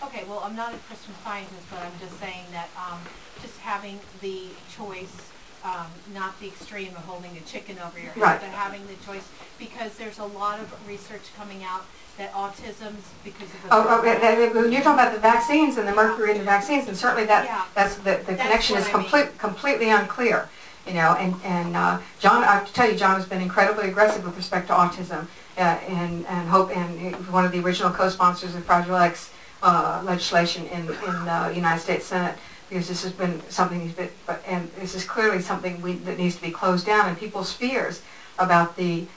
Okay, well, I'm not a Christian Scientist, but I'm just saying that just having the choice, not the extreme of holding a chicken over your head, right. but having the choice, because there's a lot of research coming out that autism's because of the... When you're talking about the vaccines and the mercury in the vaccines, and certainly that's the connection is completely unclear. You know, and John, I have to tell you, John has been incredibly aggressive with respect to autism, and he was one of the original co-sponsors of Fragile X legislation in the United States Senate, because this has been something and this is clearly something that needs to be closed down, and people's fears about the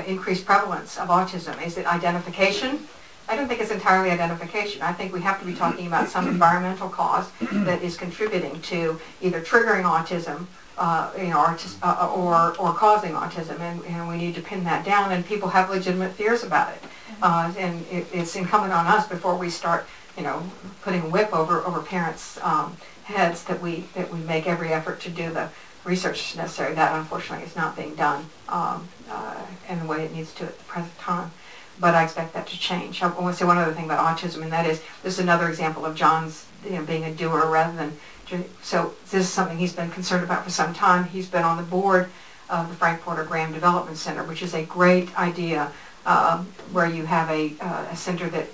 increased prevalence of autism. Is it identification? I don't think it's entirely identification. I think we have to be talking about some environmental cause that is contributing to either triggering autism, or causing autism, and we need to pin that down. And people have legitimate fears about it, and it's incumbent on us before we start, putting a whip over parents' heads that we make every effort to do the research necessary. That unfortunately is not being done in the way it needs to at the present time. But I expect that to change. I want to say one other thing about autism, and that is this is another example of John's being a doer rather than... So this is something he's been concerned about for some time. He's been on the board of the Frank Porter Graham Development Center, which is a great idea where you have a center that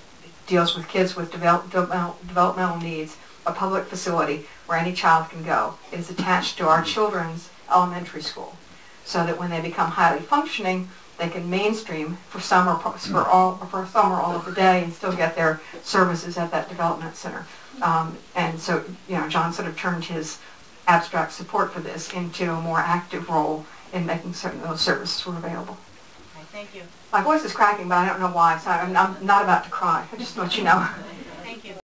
deals with kids with developmental needs, a public facility where any child can go. It is attached to our children's elementary school, so that when they become highly functioning, they can mainstream for some or for all of the day and still get their services at that development center. And so, John sort of turned his abstract support for this into a more active role in making certain those services were available. Okay, thank you. My voice is cracking, but I don't know why, so I'm not about to cry. I just want you to know.